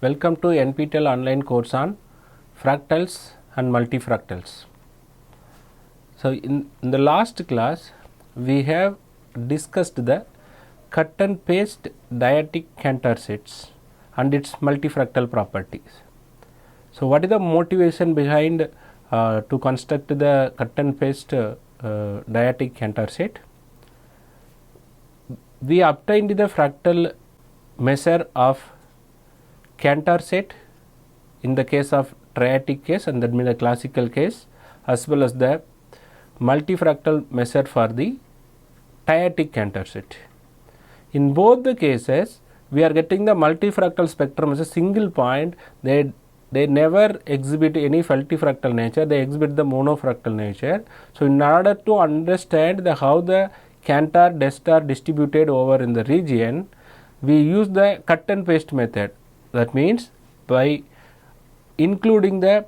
Welcome to NPTEL online course on fractals and multifractals. So, in the last class we have discussed the cut and paste dyadic Cantor sets and its multifractal properties. So, what is the motivation behind to construct the cut and paste dyadic Cantor set? We obtained the fractal measure of Cantor set in the case of triadic case, and that means the classical case, as well as the multifractal measure for the dyadic Cantor set. In both the cases, we are getting the multifractal spectrum as a single point. They never exhibit any multifractal nature, they exhibit the monofractal nature. So, in order to understand how the Cantor dust are distributed over in the region, we use the cut and paste method. That means by including the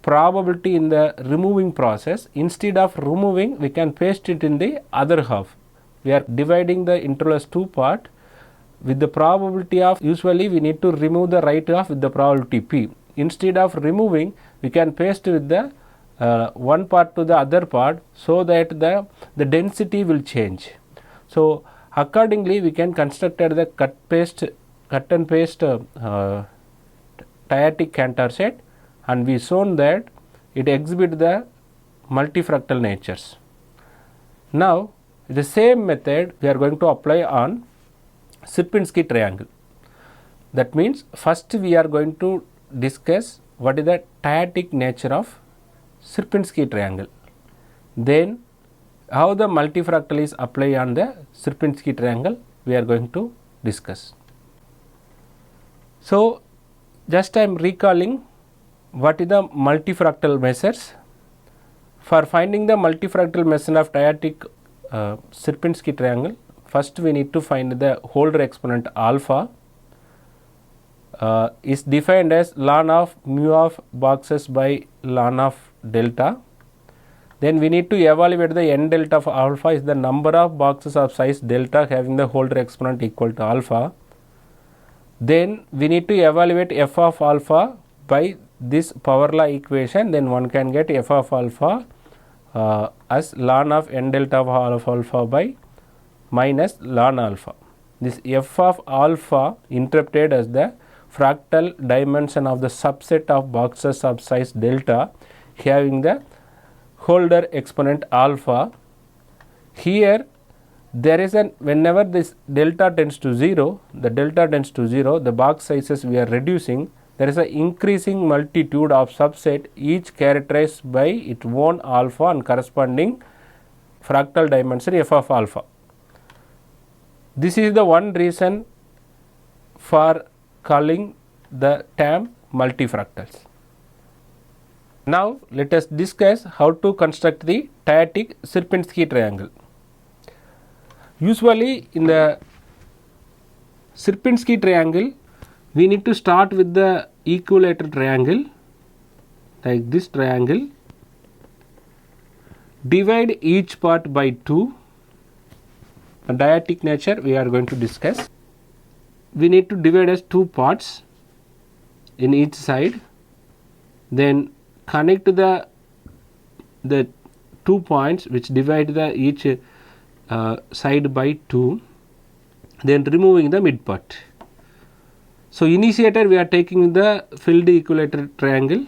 probability in the removing process, instead of removing we can paste it in the other half. We are dividing the interval as two parts with the probability of, usually we need to remove the right half with the probability p. Instead of removing, we can paste with the one part to the other part, so that the density will change. So, accordingly we can construct the cut and paste dyadic Cantor set, and we shown that it exhibits the multifractal natures. Now, the same method we are going to apply on Sierpinski triangle. That means first we are going to discuss what is the dyadic nature of Sierpinski triangle. Then how the multifractal is applied on the Sierpinski triangle we are going to discuss. So, just I am recalling what is the multifractal measures. For finding the multifractal measure of dyadic Sierpinski triangle, first we need to find the Holder exponent alpha is defined as ln of mu of boxes by ln of delta. Then we need to evaluate the n delta of alpha is the number of boxes of size delta having the Holder exponent equal to alpha. Then we need to evaluate f of alpha by this power law equation. Then one can get f of alpha as ln of n delta of alpha by minus ln alpha. This f of alpha interpreted as the fractal dimension of the subset of boxes of size delta having the Holder exponent alpha. Here there is an, whenever this delta tends to 0, the box sizes we are reducing, there is an increasing multitude of subset, each characterized by its own alpha and corresponding fractal dimension f of alpha. This is the one reason for calling the term multifractals. Now, let us discuss how to construct the dyadic Sierpinski triangle. Usually in the Sierpinski triangle, we need to start with the equilateral triangle, like this triangle, divide each part by 2. The dyadic nature we are going to discuss. We need to divide as 2 parts in each side, then connect the 2 points which divide the each side by 2, then removing the mid part. So, initiator we are taking the filled equilateral triangle.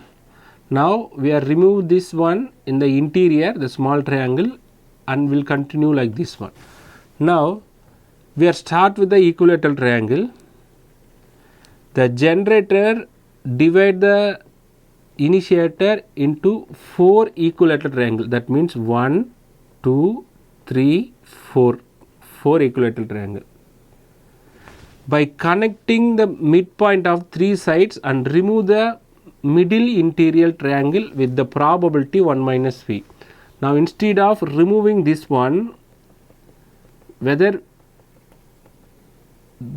Now, we are remove this one in the interior, the small triangle, and will continue like this one. Now, we are start with the equilateral triangle. The generator divide the initiator into 4 equilateral triangle. That means 1, 2, 3, 4 equilateral triangle. By connecting the midpoint of 3 sides and remove the middle interior triangle with the probability 1 minus v. Now, instead of removing this one, whether,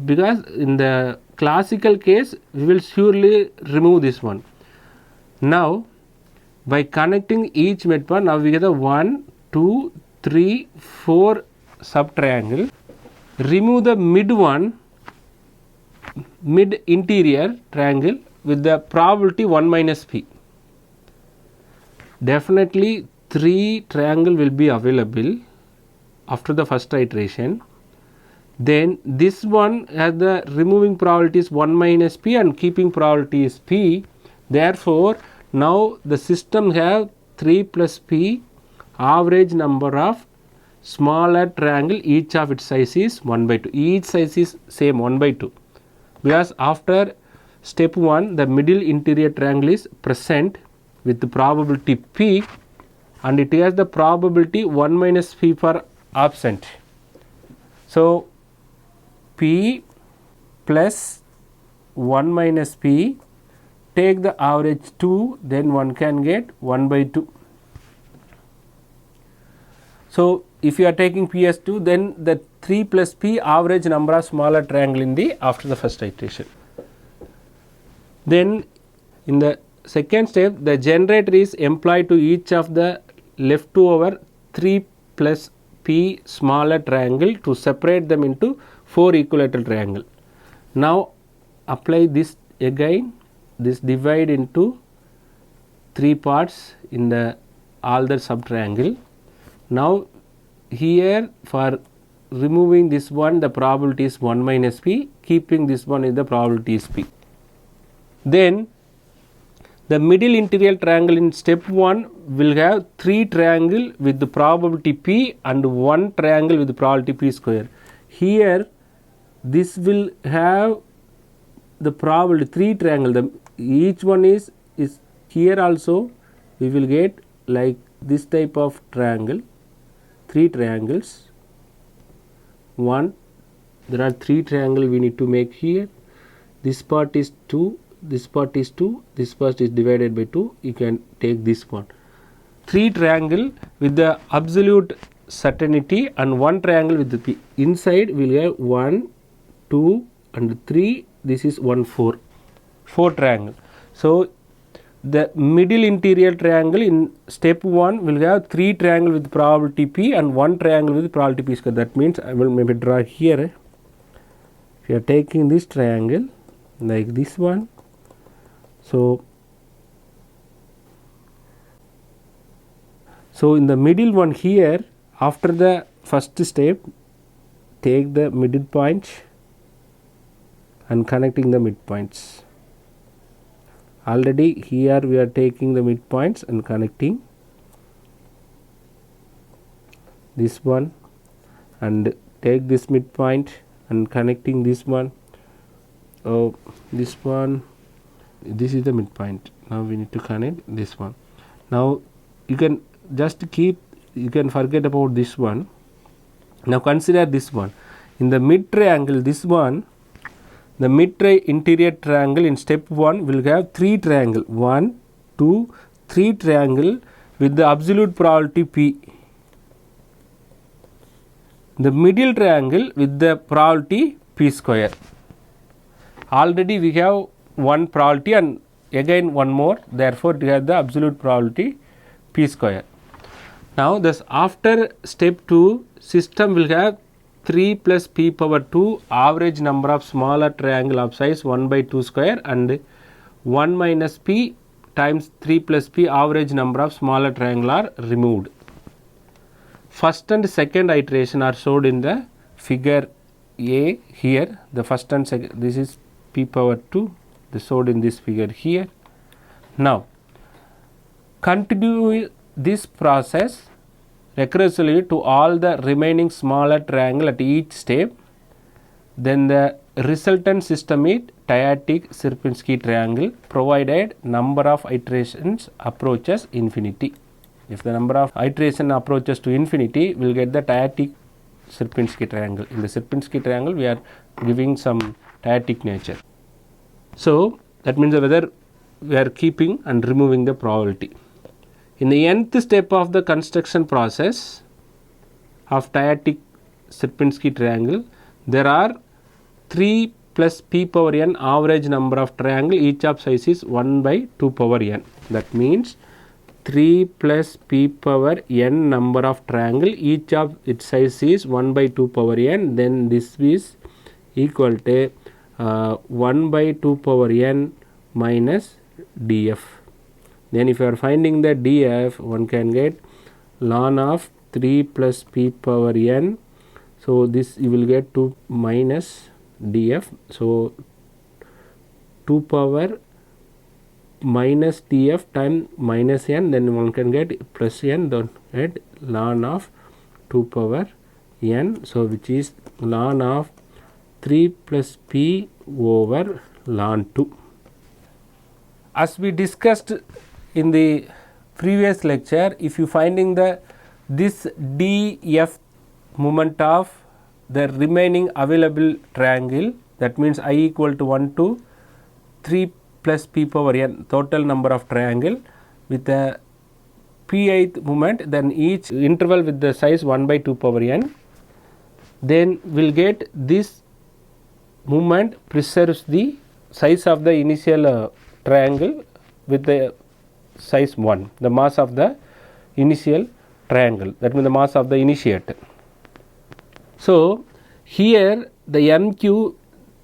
because in the classical case we will surely remove this one. Now, by connecting each midpoint, now we get the 1, 2, 3, 4 sub triangle. Remove the mid one mid interior triangle with the probability 1 minus p. Definitely 3 triangle will be available after the first iteration. Then this one has the removing probability is 1 minus p and keeping probability is p. Therefore, now the system have 3 plus p average number of smaller triangle, each of its size is 1 by 2. Each size is same 1 by 2. Because after step 1 the middle interior triangle is present with the probability p and it has the probability 1 minus p for absent. So, p plus 1 minus p, take the average 2, then one can get 1 by 2. So, if you are taking p as 2, then the 3 plus p average number of smaller triangle in the after the first iteration. Then in the second step, the generator is employed to each of the leftover 3 plus p smaller triangle to separate them into 4 equilateral triangle. Now apply this again, this divide into 3 parts in the all the sub triangle. Now here for removing this one the probability is 1 minus p, keeping this one is the probability is p. Then the middle interior triangle in step 1 will have 3 triangle with the probability p and 1 triangle with the probability p square. Here this will have the probability 3 triangle, each one is here also we will get like this type of triangle, 3 triangles. One, there are 3 triangle we need to make here. This part is 2, this part is 2, this part is divided by 2, you can take this one. 3 triangle with the absolute certainty and 1 triangle with the p. Inside we will have 1, 2 and 3, this is 1, 4. 4 triangle. So, the middle interior triangle in step 1 will have 3 triangle with probability p and 1 triangle with probability p square. That means I will maybe draw here. If you are taking this triangle like this one, so in the middle one here, after the first step, take the middle point and connecting the midpoints. Already here we are taking the midpoints and connecting this one and take this midpoint and connecting this one. Oh, this one, this is the midpoint. Now we need to connect this one. Now you can just keep, you can forget about this one. Now consider this one. In the mid triangle, this one, the mid interior triangle in step 1 will have 3 triangle, 1, 2, 3 triangle with the absolute probability p. The middle triangle with the probability p square. Already we have one probability and again one more, therefore we have the absolute probability p square. Now thus after step 2, system will have 3 plus p power 2 average number of smaller triangle of size 1 by 2 square and 1 minus p times 3 plus p average number of smaller triangle are removed. First and second iteration are showed in the figure A here. The first and second, this is p power 2, this showed in this figure here. Now continue this process recursively to all the remaining smaller triangle at each step. Then the resultant system is Dyadic Sierpinski Triangle provided number of iterations approaches infinity. If the number of iteration approaches to infinity, we will get the Dyadic Sierpinski Triangle. In the Sierpinski Triangle, we are giving some dyadic nature. So that means whether we are keeping and removing the probability. In the nth step of the construction process of Dyadic Sierpinski Triangle, there are 3 plus p power n average number of triangle, each of size is 1 by 2 power n. That means 3 plus p power n number of triangle, each of its size is 1 by 2 power n, then this is equal to 1 by 2 power n minus df. Then if you are finding the df, one can get ln of 3 plus p power n. So this you will get 2 minus df. So 2 power minus df times minus n, then one can get plus n, then get ln of 2 power n. So which is ln of 3 plus p over ln 2. As we discussed in the previous lecture, if you finding this df moment of the remaining available triangle, that means I equal to 1 to 3 plus p power n, total number of triangle with the pth moment, then each interval with the size 1 by 2 power n, then we'll get this moment preserves the size of the initial triangle with the size 1, the mass of the initial triangle, that means the mass of the initiator. So here the mq,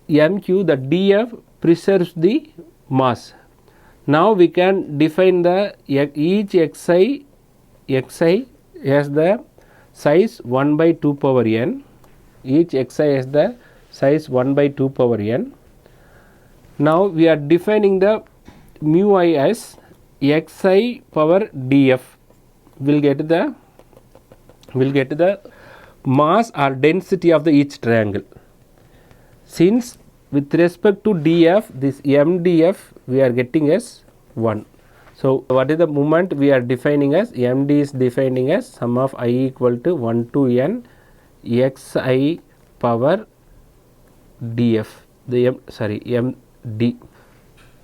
the df preserves the mass. Now we can define the each xi as the size 1 by 2 power n, each xi as the size 1 by 2 power n. Now we are defining the mu I as xi power df. Will get the mass or density of the each triangle. Since with respect to df, this mdf we are getting as 1. So what is the moment we are defining as? Md is defining as sum of I equal to 1 to n xi power df, the md.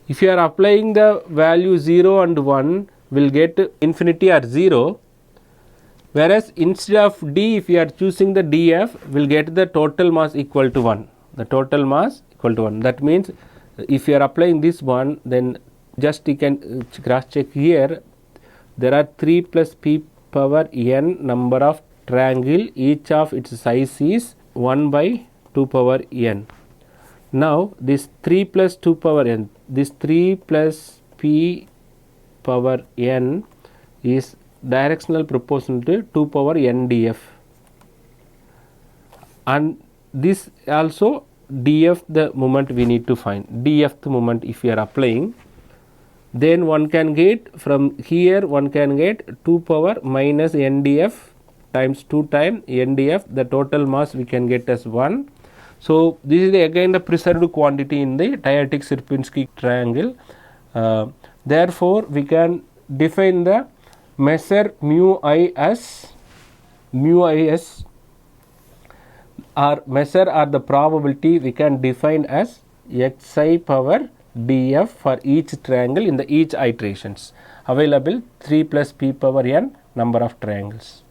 If you are applying the value 0 and 1, will get infinity or 0, whereas instead of d, if you are choosing the df, will get the total mass equal to 1, the total mass equal to 1. That means if you are applying this one, then just you can cross check here, there are 3 plus p power n number of triangle, each of its size is 1 by 2 power n. Now this 3 plus 2 power n, this 3 plus p power n is directional proportional to 2 power n df, and this also df the moment we need to find, df the moment if we are applying, then one can get from here, one can get 2 power minus n df times 2 times n df, the total mass we can get as 1. So this is again the preserved quantity in the Dyadic Sierpinski triangle. Therefore we can define the measure mu I as or measure or the probability we can define as xi power df for each triangle in the each iterations available 3 plus p power n number of triangles.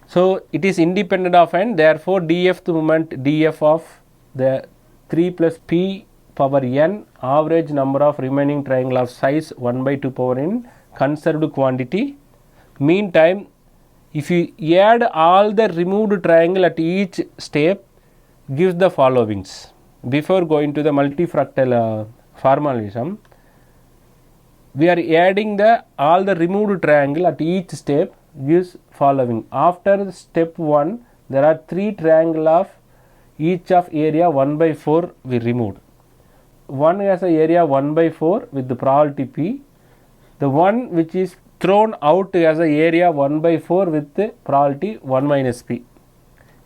So it is independent of n, therefore df the moment df of the 3 plus p power n average number of remaining triangle of size 1 by 2 power n conserved quantity. Meantime, if you add all the removed triangle at each step, gives the followings. Before going to the multifractal formalism, we are adding all the removed triangle at each step, gives following. After step 1, there are 3 triangle of each of area 1 by 4 we removed. One has a area 1 by 4 with the probability p. The one which is thrown out as a area 1 by 4 with the probability 1 minus p.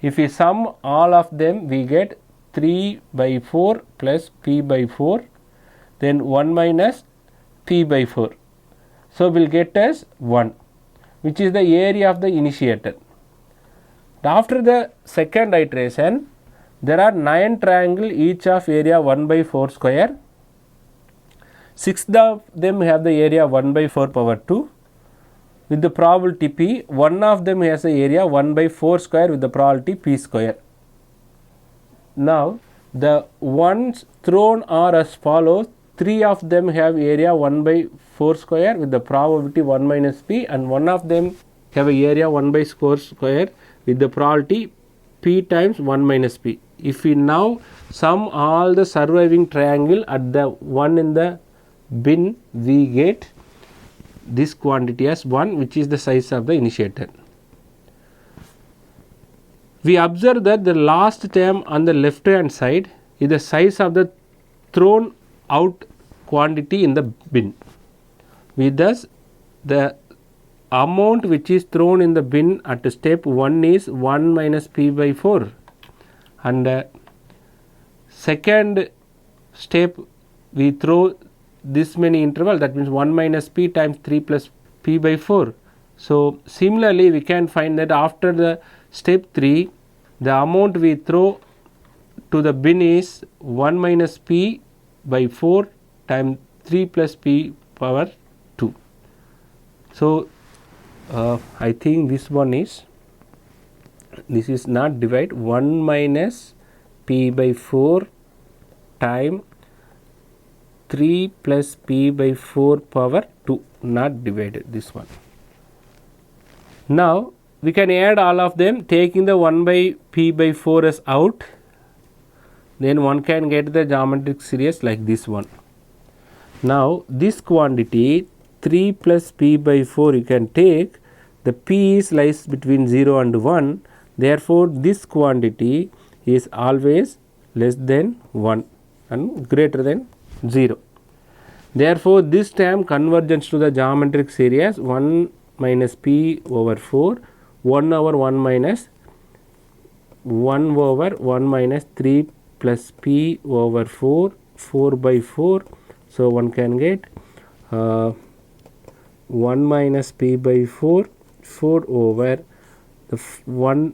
If we sum all of them, we get 3 by 4 plus p by 4, then 1 minus p by 4. So we'll get as 1, which is the area of the initiator. After the second iteration, there are 9 triangles, each of area 1 by 4 square. 6 of them have the area 1 by 4 power 2 with the probability p. One of them has the area 1 by 4 square with the probability p square. Now the ones thrown are as follows. 3 of them have area 1 by 4 square with the probability 1 minus p, and one of them have a area 1 by 4 square with the probability p times 1 minus p. if we now sum all the surviving triangle at the one in the bin, we get this quantity as 1, which is the size of the initiator. We observe that the last term on the left hand side is the size of the thrown out quantity in the bin. We thus, the amount which is thrown in the bin at step 1 is 1 minus p by 4, and second step we throw this many interval, that means 1 minus p times 3 plus p by 4. So similarly we can find that after the step 3, the amount we throw to the bin is 1 minus p by 4 times 3 plus p power 2. So I think this is not divide, 1 minus p by 4 time 3 plus p by 4 power 2, not divided, this one. Now we can add all of them, taking the 1 by p by 4 as out, then one can get the geometric series like this one. Now this quantity 3 plus p by 4 you can take, the p is lies between 0 and 1, therefore this quantity is always less than 1 and greater than 0. Therefore this term converges to the geometric series 1 minus p over 4, 1 over 1 minus 1 over 1 minus 3 plus p over 4, 4 by 4. So one can get 1 minus p by 4, 4 over the 1,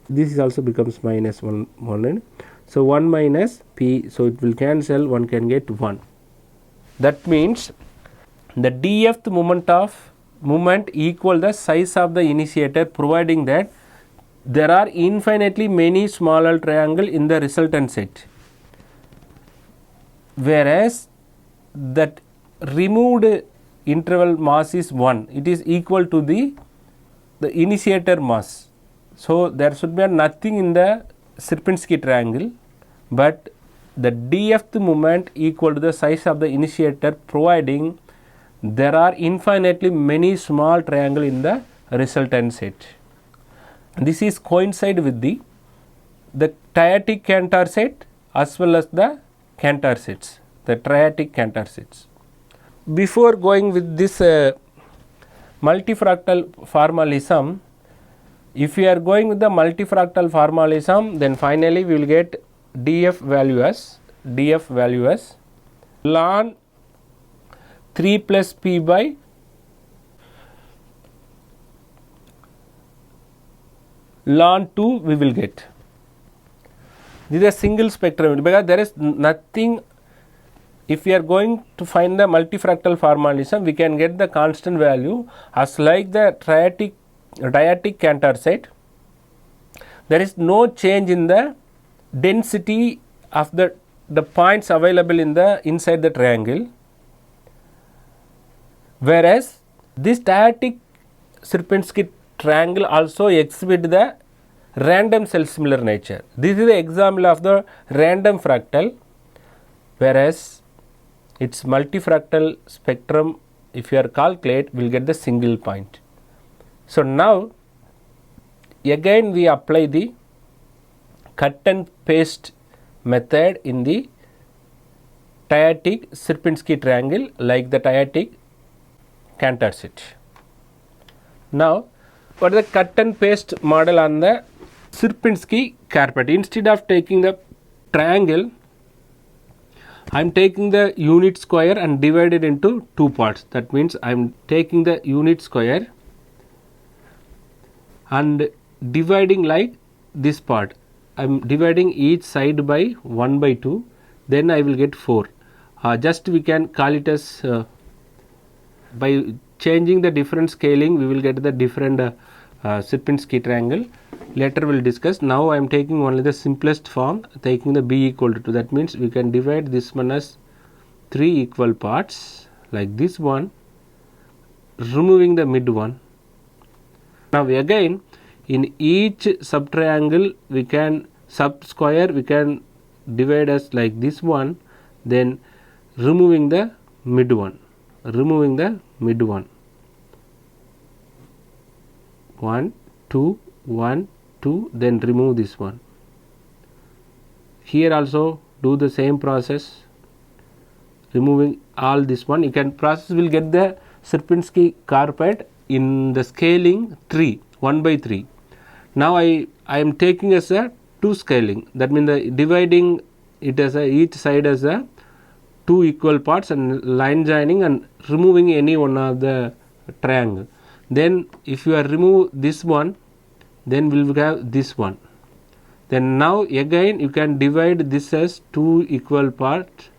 this is also becomes minus 1. So 1 minus p, so it will cancel, one can get 1. That means the dth moment equal the size of the initiator, providing that there are infinitely many smaller triangle in the resultant set, whereas that removed interval mass is 1, it is equal to the initiator mass. So there should be nothing in the Sierpinski triangle, but the dth moment equal to the size of the initiator, providing there are infinitely many small triangle in the resultant set. This is coincide with the dyadic Cantor set as well as the Cantor sets, the triadic Cantor sets. Before going with this multifractal formalism, if we are going with the multifractal formalism, then finally we will get df value as ln 3 plus p by ln 2 we will get. This is a single spectrum because there is nothing. If we are going to find the multifractal formalism, we can get the constant value as like the dyadic Cantor set. There is no change in the density of the points available in the inside the triangle, whereas this dyadic Sierpinski triangle also exhibit the random self-similar nature. This is the example of the random fractal, whereas its multifractal spectrum, if you are calculate, will get the single point. So now again we apply the cut and paste method in the dyadic Sierpinski triangle like the dyadic Cantor set. Now for the cut and paste model on the Sierpinski carpet, instead of taking the triangle, I am taking the unit square and divided into two parts. That means I am taking the unit square and dividing like this part. I am dividing each side by 1 by 2, then I will get 4. Just we can call it as by changing the different scaling, we will get the different Sierpinski triangle. Later we will discuss. Now I am taking only the simplest form, taking the b equal to 2. That means we can divide this one as 3 equal parts like this one, removing the mid one. Now again in each subtriangle we can sub square we can divide as like this one, then removing the mid one, 1 2 1 2, then remove this one. Here also do the same process, removing all this one. You can process will get the Sierpinski carpet in the scaling 3, 1 by 3. Now I am taking as a 2 scaling, that means the dividing it as a each side as a 2 equal parts and line joining and removing any one of the triangle. Then if you are remove this one, then we will have this one. Then now again you can divide this as 2 equal parts,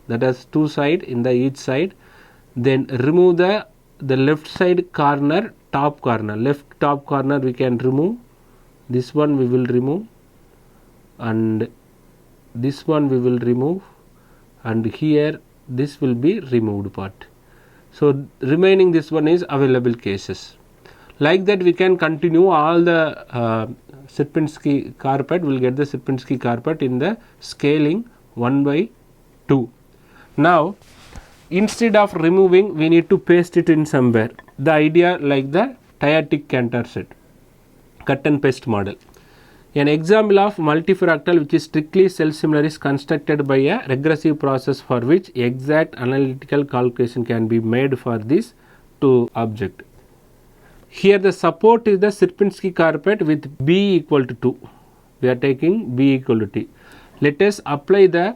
that is 2 side in the each side. Then remove the left side corner, top corner, left top corner we can remove. This one we will remove, and this one we will remove, and here this will be removed part. So remaining this one is available cases. Like that we can continue all the Sierpinski carpet, will get the Sierpinski carpet in the scaling 1 by 2. Now instead of removing, we need to paste it in somewhere. The idea like the Dyadic Cantor set, cut and paste model. An example of multifractal which is strictly self-similar is constructed by a regressive process for which exact analytical calculation can be made for this two object. Here the support is the Sierpinski carpet with B equal to 2. We are taking B equal to T. Let us apply the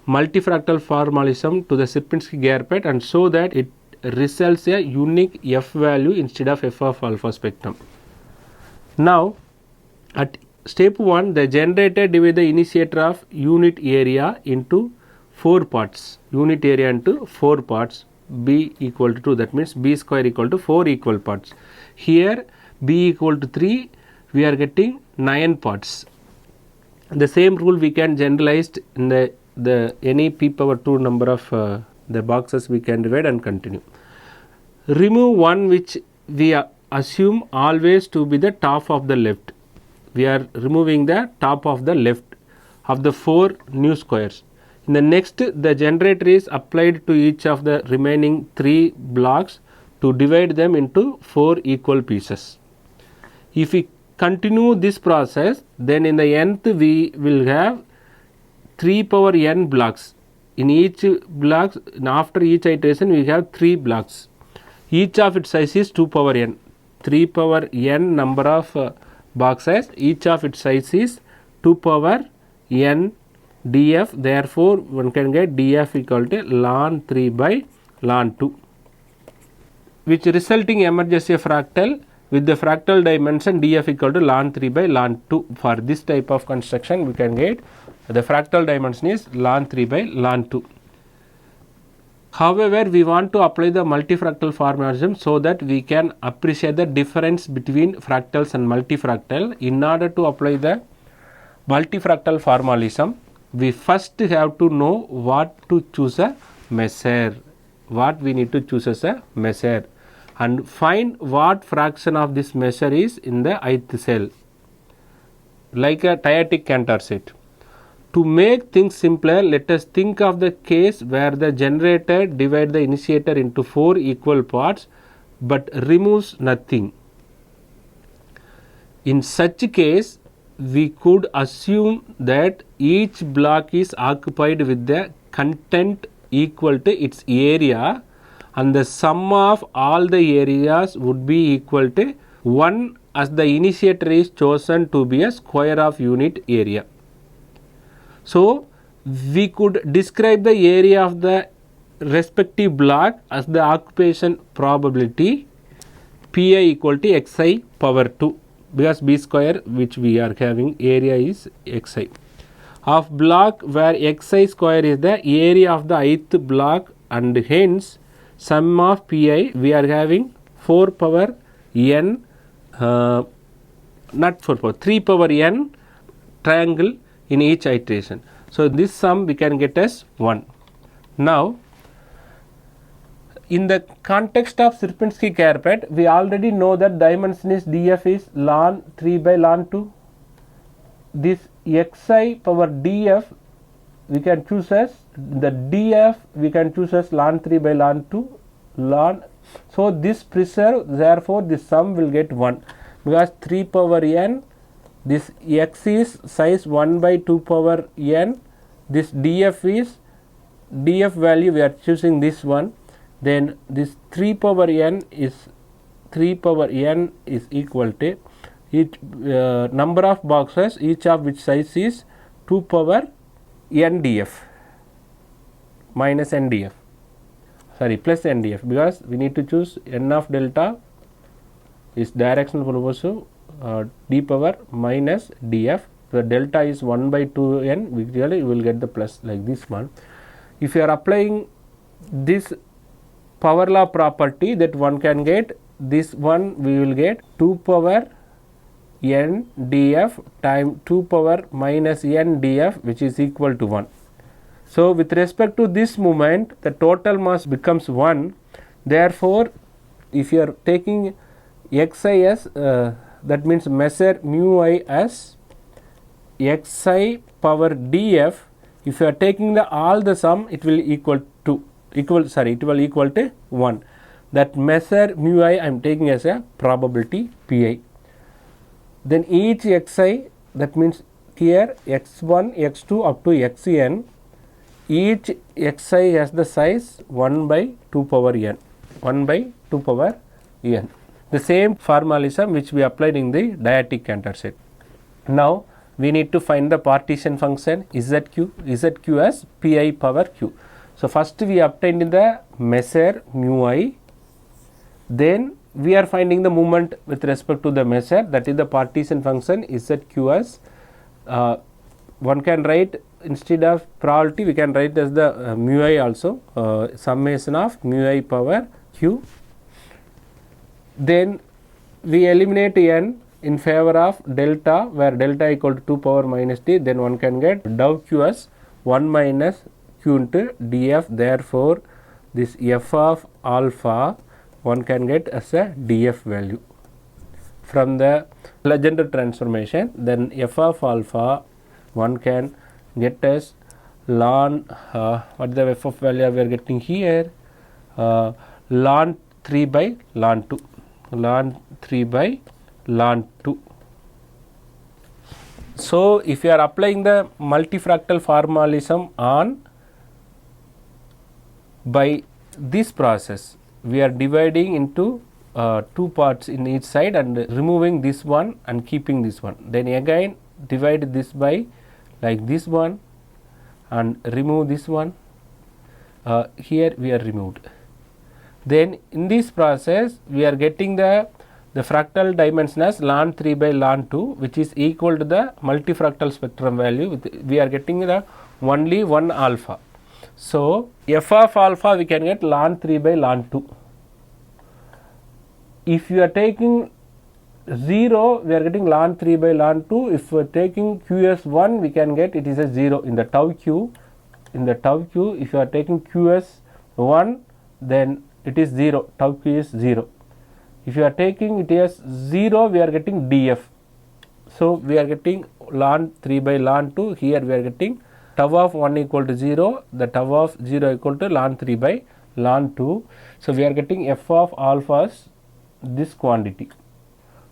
multifractal formalism to the Sierpinski carpet and show that it results a unique F value instead of F of alpha spectrum. Now at step 1, the generator divide the initiator of unit area into 4 parts. Unit area into 4 parts. B equal to 2, that means B square equal to 4 equal parts. Here B equal to 3, we are getting 9 parts. The same rule we can generalize in the any p power 2 number of the boxes we can divide and continue. Remove one which we assume always to be the top of the left. We are removing the top of the left of the 4 new squares. In the next, the generator is applied to each of the remaining 3 blocks to divide them into 4 equal pieces. If we continue this process, then in the nth we will have 3 power n blocks. In each block, after each iteration we have 3 blocks. Each of its size is 2 power n. 3 power n number of boxes, each of its size is 2 power n df, therefore one can get df equal to ln 3 by ln 2, which resulting emerges a fractal with the fractal dimension df equal to ln 3 by ln 2. For this type of construction we can get the fractal dimension is ln 3 by ln 2. However, we want to apply the multifractal formalism so that we can appreciate the difference between fractals and multifractal. In order to apply the multifractal formalism, we first have to know what to choose a measure, what we need to choose as a measure, and find what fraction of this measure is in the ith cell, like a Dyadic Cantor set. To make things simpler, let us think of the case where the generator divides the initiator into 4 equal parts but removes nothing. In such case, we could assume that each block is occupied with the content equal to its area, and the sum of all the areas would be equal to 1 as the initiator is chosen to be a square of unit area. So we could describe the area of the respective block as the occupation probability pi equal to xi power 2, because b square which we are having area is xi of block where xi square is the area of the ith block, and hence sum of pi we are having 4 power n not 4 power 3 power n triangle in each iteration. So this sum we can get as 1. Now in the context of Sierpinski carpet, we already know that dimension is df is ln 3 by ln 2. this xi power df we can choose as the df we can choose as ln 3 by ln 2 ln. So this preserve, therefore this sum will get 1 because 3 power n, this x is size 1 by 2 power n, this df is df value we are choosing this one, then this 3 power n is equal to each number of boxes each of which size is 2 power n df minus n df, sorry, plus n df, because we need to choose n of delta is directional proportional d power minus df. The delta is 1 by 2n, we really will get the plus like this one. If you are applying this power law property, that one can get this one, we will get 2 power n df times 2 power minus n df, which is equal to 1. So with respect to this moment, the total mass becomes 1. Therefore if you are taking xi as that means measure mu I as xi power df, if you are taking the all the sum, it will equal to 1. That measure mu I am taking as a probability pi. Then each xi, that means here x1 x2 up to xn, each xi has the size 1 by 2 power n, 1 by 2 power n. The same formalism which we applied in the dyadic Cantor set. Now we need to find the partition function zq as pi power q. So first we obtained the measure mu I, then we are finding the moment with respect to the measure, that is the partition function zq as one can write instead of probability we can write as the mu I also, summation of mu I power q. Then we eliminate n in favor of delta, where delta equal to 2 power minus d, then one can get dou q as 1 minus q into df. Therefore this f of alpha one can get as a df value from the Legendre transformation. Then f of alpha one can get as ln what is the f of value we are getting here, ln 3 by ln 2, ln 3 by ln 2. So if you are applying the multifractal formalism on by this process, we are dividing into two parts in each side and removing this one and keeping this one. Then again divide this by like this one and remove this one. Here we are removed. Then in this process we are getting the fractal dimension as ln 3 by ln 2, which is equal to the multifractal spectrum value. We are getting the only one alpha. So f of alpha we can get ln 3 by ln 2. If you are taking 0, we are getting ln 3 by ln 2. If we are taking q as 1, we can get it is a 0 in the tau q. In the tau q, if you are taking q as 1, then it is 0, tau q is 0. If you are taking it as 0, we are getting df. So we are getting ln 3 by ln 2. Here we are getting tau of 1 equal to 0, the tau of 0 equal to ln 3 by ln 2. So we are getting f of alpha as this quantity.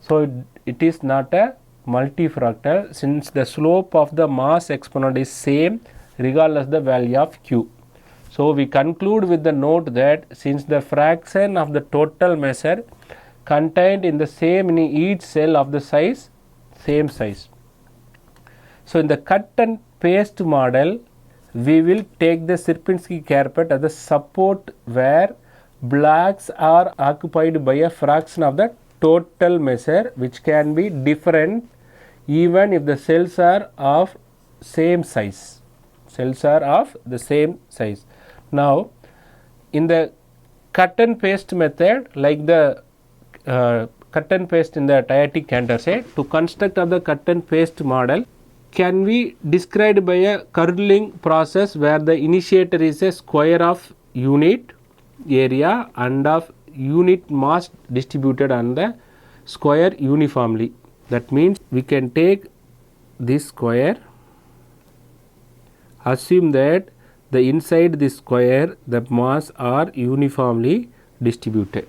So it is not a multifractal since the slope of the mass exponent is same regardless the value of q. So we conclude with the note that since the fraction of the total measure contained in the same in each cell of the size, same size. So in the cut and paste model, we will take the Sierpinski carpet as the support where blocks are occupied by a fraction of the total measure, which can be different even if the cells are of same size. Cells are of the same size. Now in the cut and paste method, like the cut and paste in the dyadic Cantor set, to construct of the cut and paste model can be described by a curdling process where the initiator is a square of unit area and of unit mass distributed on the square uniformly. That means we can take this square, assume that the inside this square the mass are uniformly distributed.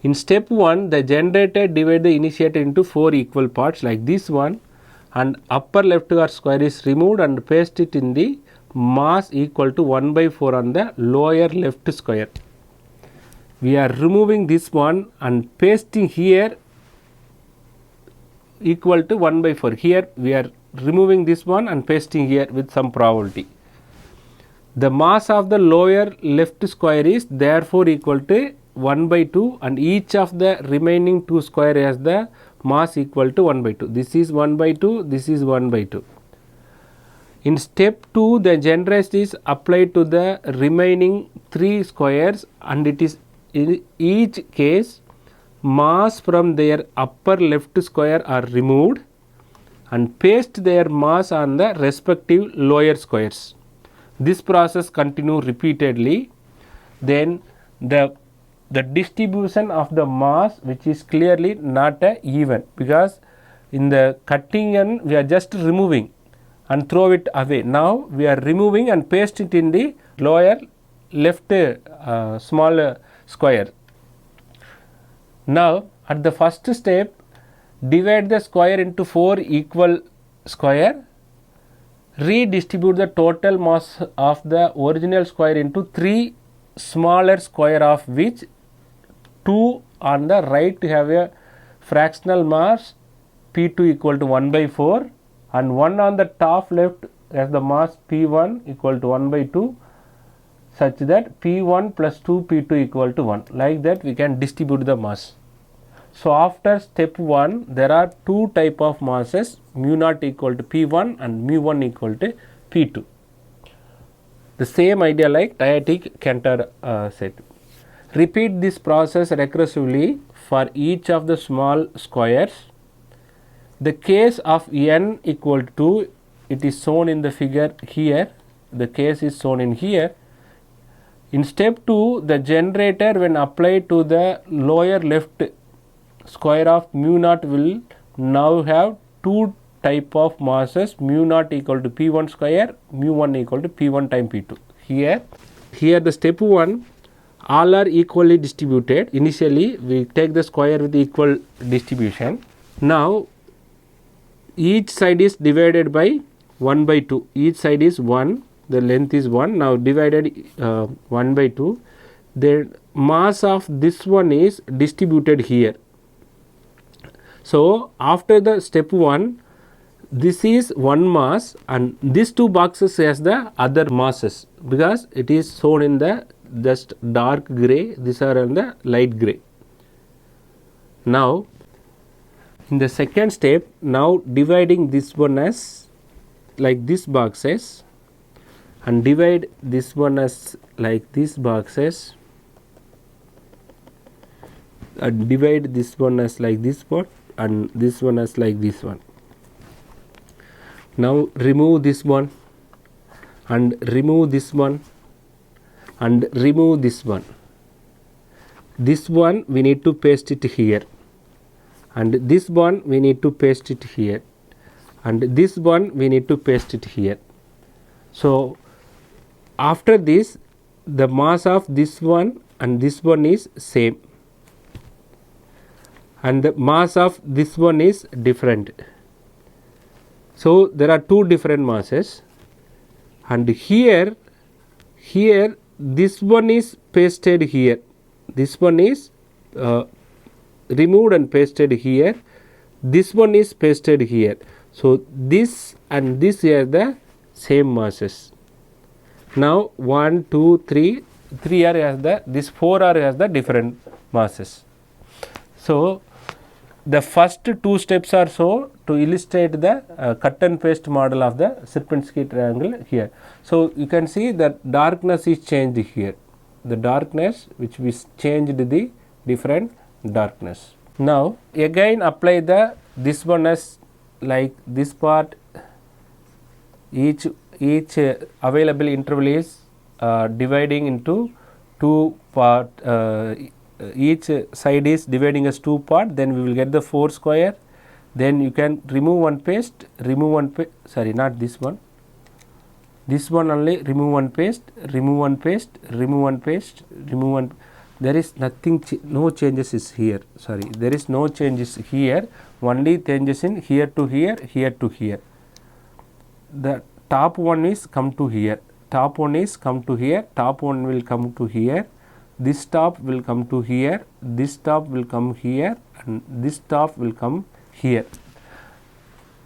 In step 1, the generator divide the initiator into 4 equal parts like this one, and upper left square is removed and paste it in the mass equal to 1 by 4 on the lower left square. We are removing this one and pasting here equal to 1 by 4. Here we are removing this one and pasting here with some probability. The mass of the lower left square is therefore equal to 1 by 2, and each of the remaining 2 square has the mass equal to 1 by 2. This is 1 by 2, this is 1 by 2. In step 2, the generator is applied to the remaining 3 squares, and it is in each case mass from their upper left square are removed and paste their mass on the respective lower squares. This process continue repeatedly. Then the distribution of the mass, which is clearly not even, because in the cutting end we are just removing and throw it away. Now we are removing and paste it in the lower left small square. Now at the first step, divide the square into 4 equal square, redistribute the total mass of the original square into 3 smaller square, of which 2 on the right have a fractional mass P2 equal to 1 by 4, and 1 on the top left has the mass P1 equal to 1 by 2, such that P1 plus 2 P2 equal to 1. Like that we can distribute the mass. So after step 1, there are 2 type of masses, mu naught equal to P1 and mu 1 equal to P2. The same idea like Dyadic Cantor set. Repeat this process recursively for each of the small squares. The case of n equal to 2, it is shown in the figure here. The case is shown in here. In step 2, the generator when applied to the lower left square of mu naught will now have 2 type of masses, mu naught equal to P1 square, mu 1 equal to P1 times P2. Here the step 1, all are equally distributed. Initially we take the square with equal distribution. Now each side is divided by 1 by 2. Each side is 1, the length is 1. Now divided 1 by 2. The mass of this one is distributed here. So after the step 1, this is one mass, and these 2 boxes has the other masses, because it is shown in the just dark gray, these are in the light gray. Now in the second step, now dividing this one as like this boxes, and divide this one as like these boxes, and divide this one as like this one, and this one as like this one. Now remove this one and remove this one and remove this one. This one we need to paste it here, and this one we need to paste it here, and this one we need to paste it here. So after this, the mass of this one and this one is same, and the mass of this one is different. So there are 2 different masses, and here this one is pasted here, this one is removed and pasted here, this one is pasted here. So this and this are the same masses. Now 1, 2, 3 are as the, this 4 are as the different masses. So the first 2 steps are so to illustrate the cut and paste model of the Sierpinski triangle here. So you can see that darkness is changed here, the darkness which we changed the different darkness. Now again apply the this one as like this part, each available interval is dividing into 2 part, each side is dividing as 2 part, then we will get the 4 square, then you can remove one paste, remove one sorry, not this one, this one only, remove one paste, remove one paste, remove one paste, remove one. There is nothing, no changes is here, sorry, there is no changes here, only changes in here to here, here to here. The top one is come to here, top one is come to here, top one will come to here, this top will come to here, this top will come here, and this top will come here.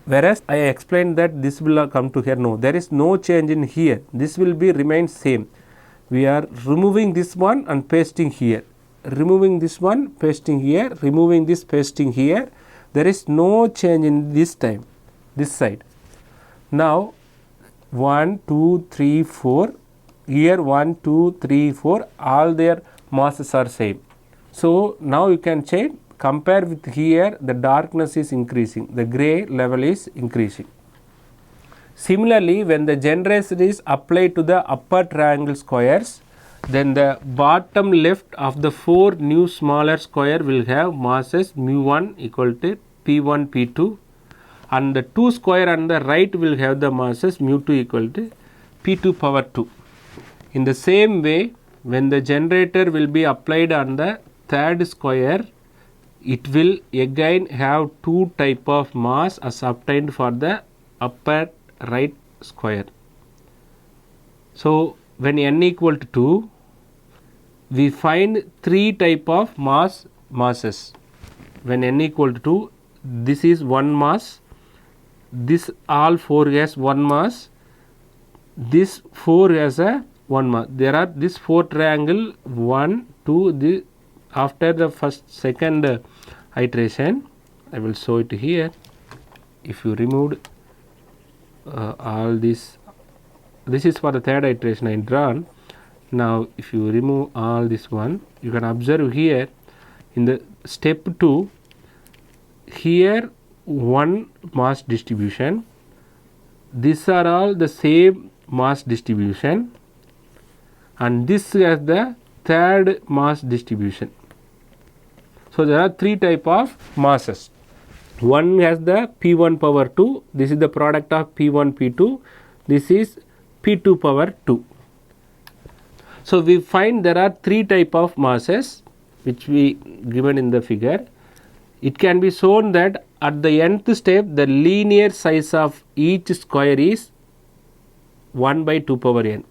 Whereas I explained that this will come to here, no, there is no change in here, this will be remain same. We are removing this one and pasting here, removing this one, pasting here, removing this, pasting here. There is no change in this time, this side. Now 1, 2, 3, 4, here 1, 2, 3, 4, all their masses are same. So now you can check, compare with here, the darkness is increasing, the gray level is increasing. Similarly, when the generator is applied to the upper triangle squares, then the bottom left of the 4 new smaller square will have masses mu1 equal to p1 p2, and the 2 square on the right will have the masses mu2 equal to p2 power 2. In the same way, when the generator will be applied on the third square, it will again have 2 type of mass as obtained for the upper right square. So when n equal to 2, we find 3 type of masses. When n equal to 2, this is 1 mass, this all 4 has 1 mass, this 4 has a 1 mass. There are this 4 triangle 1, 2, the after the second iteration. I will show it here. If you removed all this is for the third iteration I drawn. Now if you remove all this one, you can observe here in the step 2, here 1 mass distribution, these are all the same mass distribution, and this has the third mass distribution. So there are 3 type of masses. One has the p1 power 2, this is the product of p1 p2, this is p2 power 2. So we find there are 3 type of masses which we given in the figure. It can be shown that at the nth step the linear size of each square is 1 by 2 power n,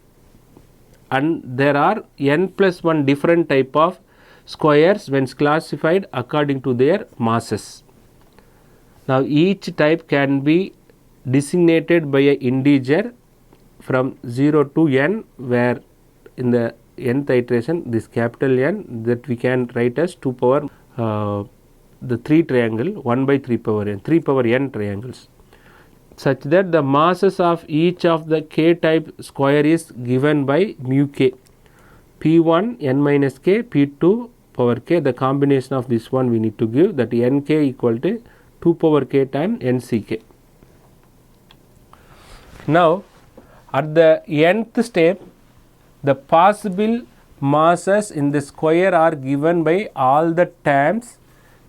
and there are n plus 1 different type of squares when classified according to their masses. Now each type can be designated by an integer from 0 to n, where in the nth iteration this capital N that we can write as 2 power the 3 triangle 1 by 3 power n, 3 power n triangles, such that the masses of each of the k type square is given by mu k, p1 n minus k, p2 power k. The combination of this one we need to give, that nk equal to 2 power k times nck. Now at the nth step, the possible masses in the square are given by all the terms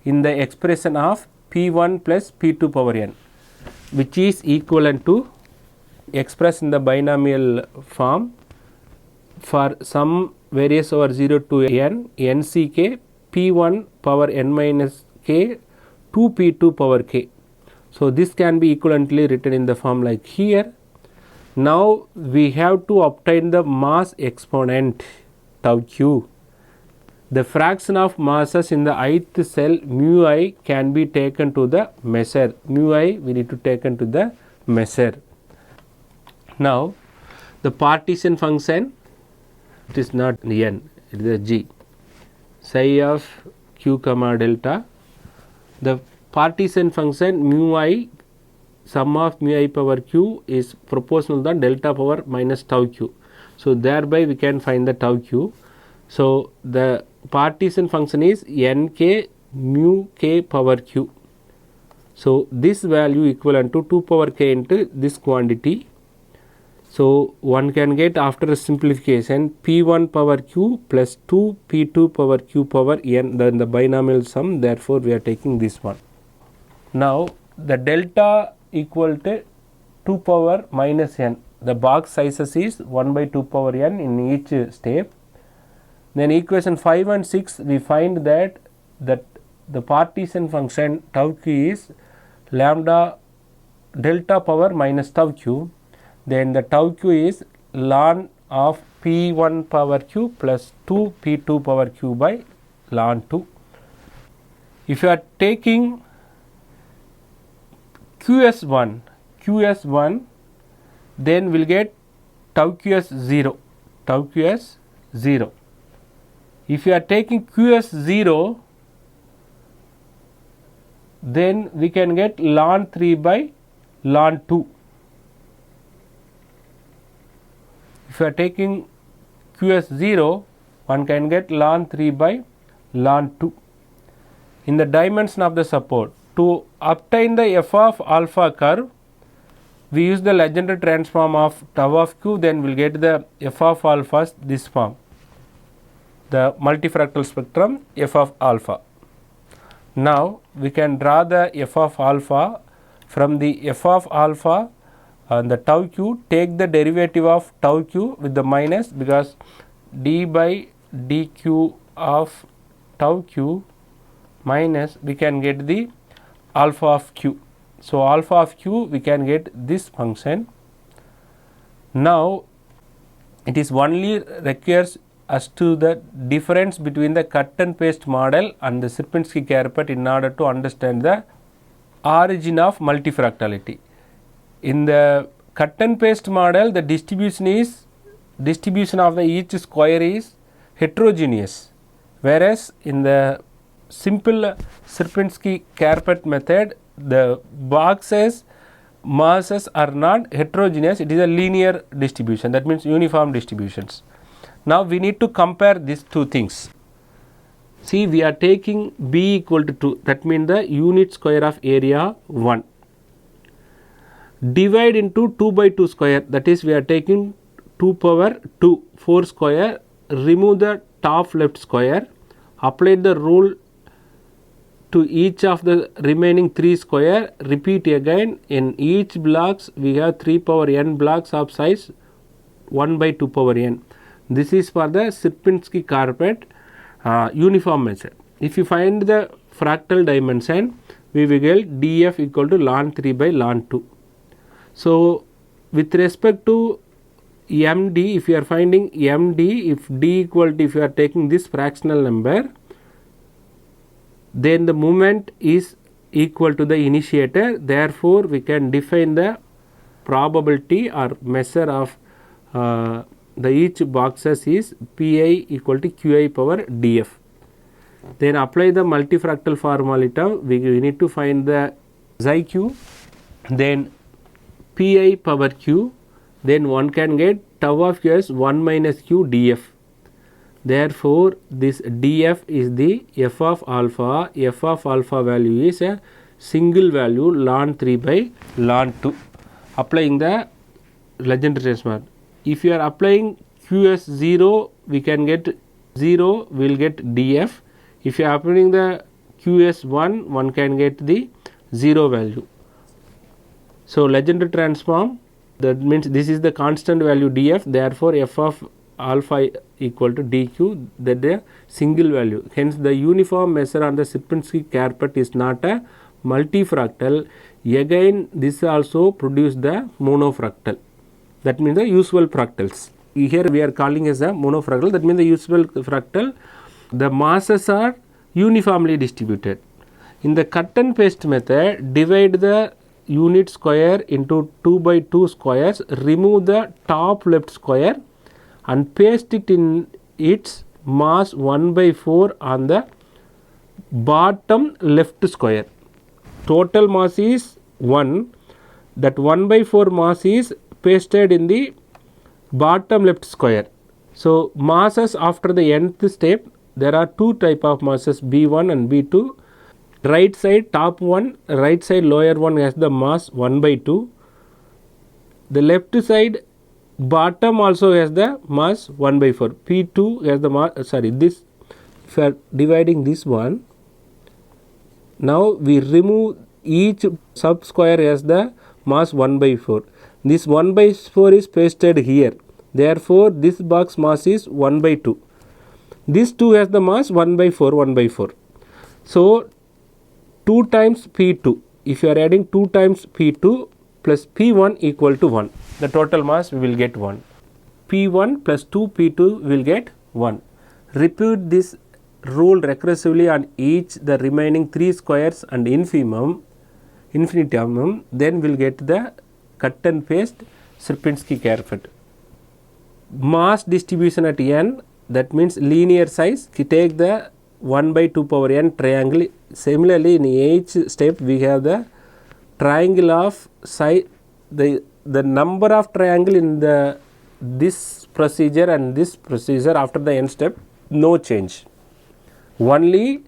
in the expression of p1 plus p2 power n, which is equivalent to expressed in the binomial form for some varies over 0 to n, nck p1 power n minus k 2 p2 power k. So this can be equivalently written in the form like here. Now we have to obtain the mass exponent tau q. The fraction of masses in the ith cell mu I can be taken to the measure. Mu I we need to taken to the measure. Now the partition function, it is not n, it is a g, psi of q comma delta. The partition function mu I, sum of mu I power q is proportional to delta power minus tau q. So thereby we can find the tau q. So the partition function is nk mu k power q. So this value equivalent to 2 power k into this quantity. So one can get after a simplification p1 power q plus 2 p2 power q power n, then the binomial sum. Therefore we are taking this one. Now the delta equal to 2 power minus n. The box sizes is 1 by 2 power n in each step. Then equation 5 and 6 we find that the partition function tau q is lambda delta power minus tau q. Then the tau q is ln of p1 power q plus 2 p2 power q by ln 2. If you are taking qs1, then we'll get tau qs0, tau qs0. If you are taking qs0, then we can get ln 3 by ln 2. If you are taking qs0, one can get ln 3 by ln 2. In the dimension of the support, to obtain the f of alpha curve, we use the Legendre transform of tau of q, then we will get the f of alpha this form, the multifractal spectrum f of alpha. Now we can draw the f of alpha. From the f of alpha and the tau q, take the derivative of tau q with the minus, because d by dq of tau q minus, we can get the alpha of q. So alpha of q we can get this function. Now it is only requires us to the difference between the cut and paste model and the Sierpinski carpet in order to understand the origin of multifractality. In the cut and paste model, the distribution of the each square is heterogeneous, whereas in the simple Sierpinski carpet method, the boxes masses are not heterogeneous, it is a linear distribution, that means uniform distributions. Now we need to compare these two things. See, we are taking b equal to 2, that means the unit square of area 1. Divide into 2 by 2 square, that is we are taking 2 power 2, 4 square, remove the top left square, apply the rule to each of the remaining 3 square, repeat again. In each blocks we have 3 power n blocks of size 1 by 2 power n. This is for the Sierpinski carpet uniform method. If you find the fractal dimension, we will get df equal to ln 3 by ln 2. So with respect to md, if you are finding md, if d equal to, if you are taking this fractional number, then the moment is equal to the initiator, therefore we can define the probability or measure of the each boxes is pi equal to qi power df. Then apply the multifractal formula, we need to find the xi q, then pi power q, then one can get tau of q as 1 minus q df. Therefore this df is the f of alpha. F of alpha value is a single value ln 3 by ln 2. Applying the Legendre transform. If you are applying qs0, we can get 0, we will get df. If you are applying the qs1, one can get the 0 value. So Legendre transform, that means this is the constant value df, therefore f of alpha equal to dq, that the single value. Hence the uniform measure on the Sierpinski carpet is not a multifractal. Again this also produce the monofractal, that means the usual fractals. Here we are calling as a monofractal, that means the usual fractal. The masses are uniformly distributed. In the cut and paste method, divide the unit square into 2 by 2 squares, remove the top left square and paste it in its mass 1 by 4 on the bottom left square. Total mass is 1, that 1 by 4 mass is pasted in the bottom left square. So masses after the nth step, there are two type of masses, b1 and b2. Right side top one, right side lower one has the mass 1 by 2. The left side bottom also has the mass 1 by 4. P2 has the mass, this, if you are dividing this one, now we remove each sub square has the mass 1 by 4. This 1 by 4 is pasted here. Therefore, this box mass is 1 by 2. This 2 has the mass 1 by 4, 1 by 4. So, 2 times P2. If you are adding 2 times P2 plus P1 equal to 1. The total mass we will get 1. P1 plus 2 P2 will get 1. Repeat this rule recursively on each the remaining 3 squares and infinitum, then we'll get the cut and paste Sierpinski carpet. Mass distribution at n, that means linear size. You take the 1 by 2 power n triangle. Similarly, in each step we have the triangle of size, the number of triangle in the this procedure and this procedure after the n step, no change. Only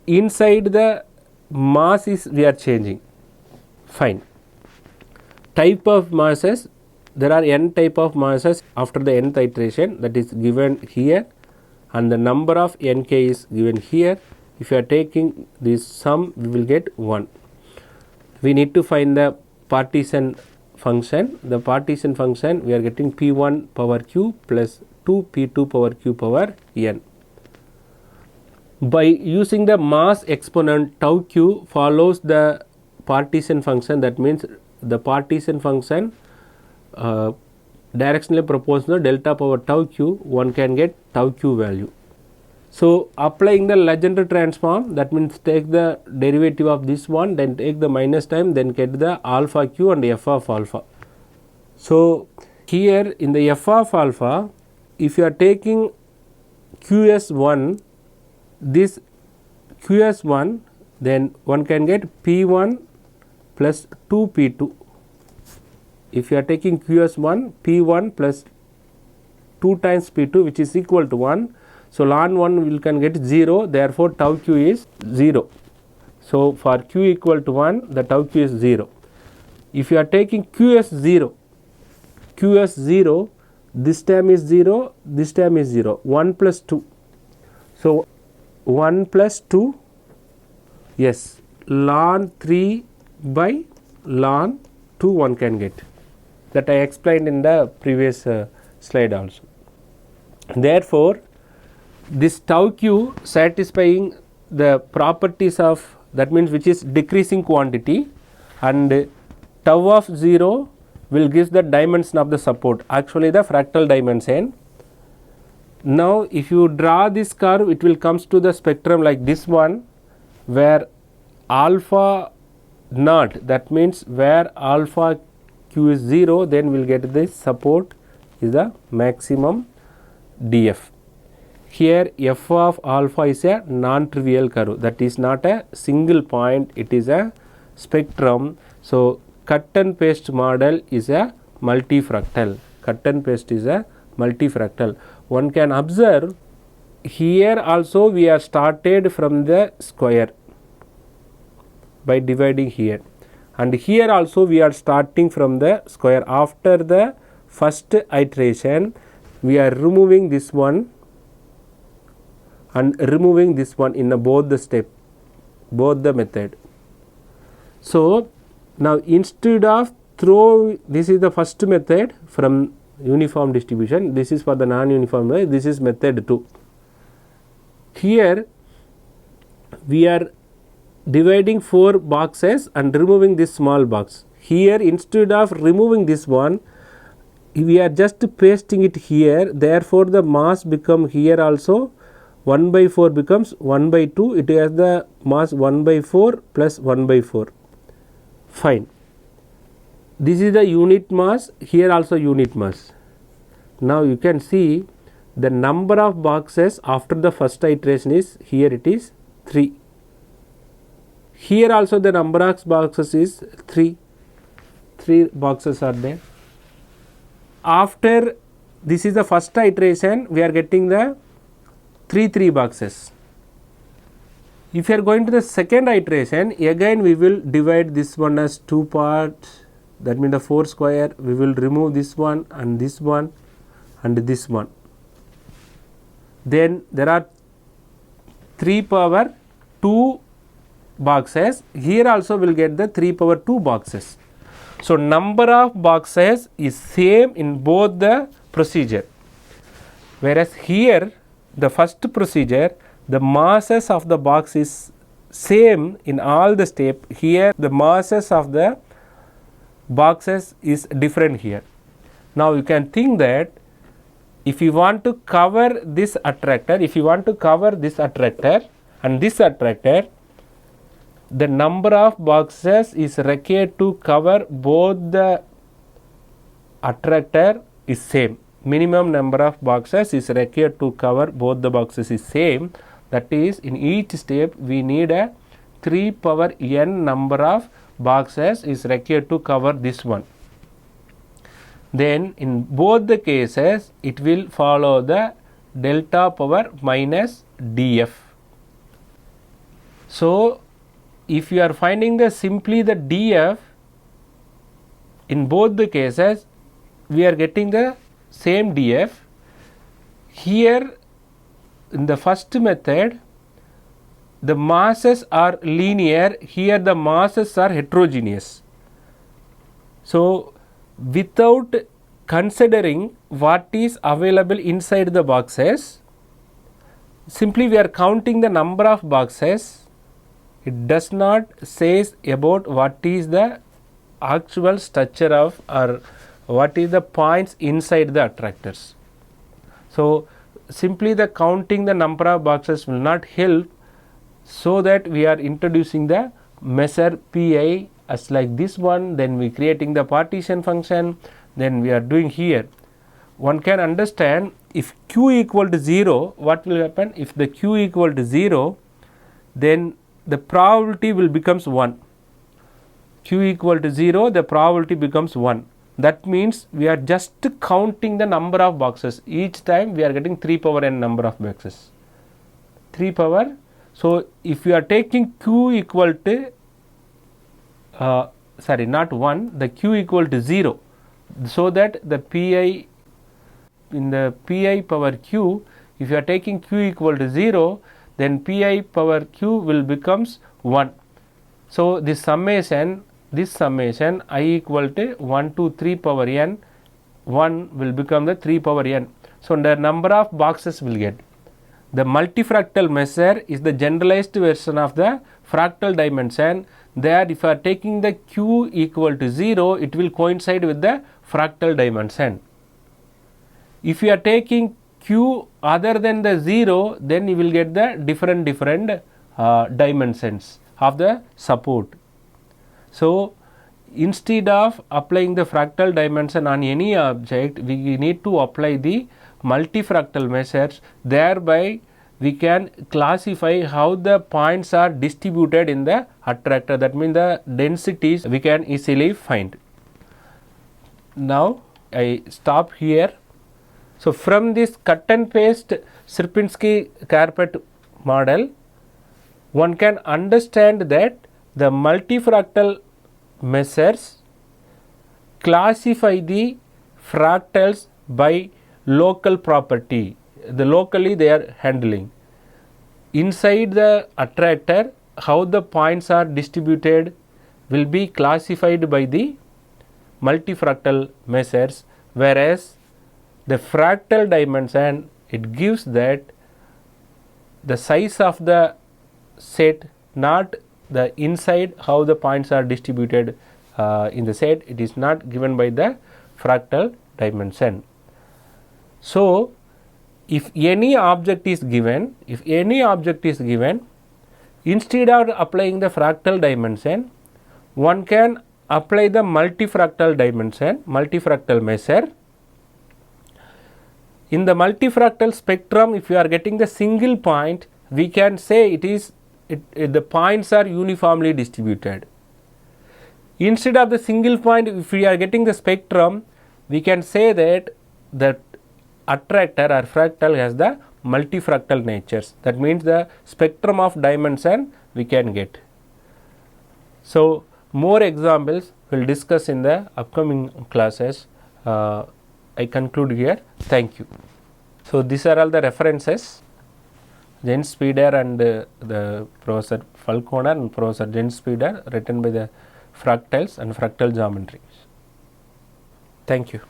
inside the mass is we are changing. Fine. Type of masses, there are n type of masses after the nth iteration, that is given here, and the number of nk is given here. If you are taking this sum, we will get 1. We need to find the partition function. The partition function, we are getting P1 power q plus 2 P2 power q power n. By using the mass exponent tau q follows the partition function, that means the partition function directionally proportional delta power tau q, one can get tau q value. So, applying the Legendre transform, that means take the derivative of this one, then take the minus time, then get the alpha q and f of alpha. So, here in the f of alpha, if you are taking qs1, this qs1, then one can get P1 plus 2 P2. If you are taking qs1, P1 plus 2 times P2, which is equal to 1. So, ln 1 we can get 0, therefore, tau q is 0. So, for q equal to 1, the tau q is 0. If you are taking qs0, this term is 0, this term is 0, 1 plus 2. So, 1 plus 2, yes, ln 3 by ln 2 one can get. That I explained in the previous slide also. Therefore, this tau q satisfying the properties of, that means which is decreasing quantity, and tau of 0 will give the dimension of the support, actually the fractal dimension. Now, if you draw this curve, it will comes to the spectrum like this one, where alpha naught, that means where alpha q is 0, then we will get this support is the maximum df. Here f of alpha is a non-trivial curve, that is not a single point, it is a spectrum. So, cut and paste model is a multifractal. Cut and paste is a multifractal. One can observe here also we are started from the square by dividing here, and here also we are starting from the square. After the first iteration, we are removing this one and removing this one in both the step, both the method. So, now instead of throw, this is the first method from uniform distribution, this is for the non-uniform, this is method 2. Here we are dividing 4 boxes and removing this small box. Here instead of removing this one, we are just pasting it here, therefore the mass become here also 1 by 4 becomes 1 by 2, it has the mass 1 by 4 plus 1 by 4. Fine. This is the unit mass, here also unit mass. Now you can see the number of boxes after the first iteration is, here it is 3. Here also the number of boxes is 3. 3 boxes are there. After this is the first iteration, we are getting the 3 boxes. If you are going to the second iteration, again we will divide this one as 2 parts, that means the 4 square, we will remove this one and this one and this one. Then there are 3 power 2 boxes, here also will get the 3 power 2 boxes. So number of boxes is same in both the procedure, whereas here the first procedure the masses of the box is same in all the step. Here the masses of the boxes is different here. Now you can think that if you want to cover this attractor, and this attractor, the number of boxes is required to cover both the attractor is same. Minimum number of boxes is required to cover both the boxes is same. That is, in each step we need a 3 power n number of boxes is required to cover this one. Then in both the cases it will follow the delta power minus df. So if you are finding the simply the df, in both the cases we are getting the same df. Here in the first method the masses are linear, here the masses are heterogeneous. So without considering what is available inside the boxes, simply we are counting the number of boxes. It does not say about what is the actual structure of or what is the points inside the attractors. So simply the counting the number of boxes will not help, so that we are introducing the measure pi as like this one, then we creating the partition function, then we are doing here. One can understand if q equal to 0, what will happen? If the q equal to 0, then the probability will becomes 1. Q equal to 0, the probability becomes 1. That means we are just counting the number of boxes. Each time we are getting 3 power n number of boxes. 3 power. So if you are taking q equal to not 1, the q equal to 0, so that the pi in the pi power q, if you are taking q equal to 0, then pi power q will becomes 1. So this summation I equal to 1 to 3 power n, 1 will become the 3 power n. So the number of boxes will get. The multifractal measure is the generalized version of the fractal dimension. There if you are taking the q equal to 0, it will coincide with the fractal dimension. If you are taking q other than the 0, then you will get the different dimensions of the support. So instead of applying the fractal dimension on any object, we need to apply the multifractal measures. Thereby we can classify how the points are distributed in the attractor. That means the densities we can easily find. Now I stop here. So from this cut and paste Sierpinski carpet model, one can understand that the multifractal measures classify the fractals by local property. The locally they are handling. Inside the attractor, how the points are distributed will be classified by the multifractal measures, whereas the fractal dimension, it gives that the size of the set, not the inside how the points are distributed in the set, it is not given by the fractal dimension. So if any object is given, instead of applying the fractal dimension, one can apply the multifractal dimension, multifractal measure. In the multifractal spectrum, if you are getting the single point, we can say the points are uniformly distributed. Instead of the single point, if we are getting the spectrum, we can say that the attractor or fractal has the multifractal natures. That means the spectrum of dimension we can get. So more examples we will discuss in the upcoming classes. I conclude here. Thank you. So these are all the references. Jens Speeder and the Professor Falconer and Professor Jens Speeder, written by the Fractals and Fractal Geometry. Thank you.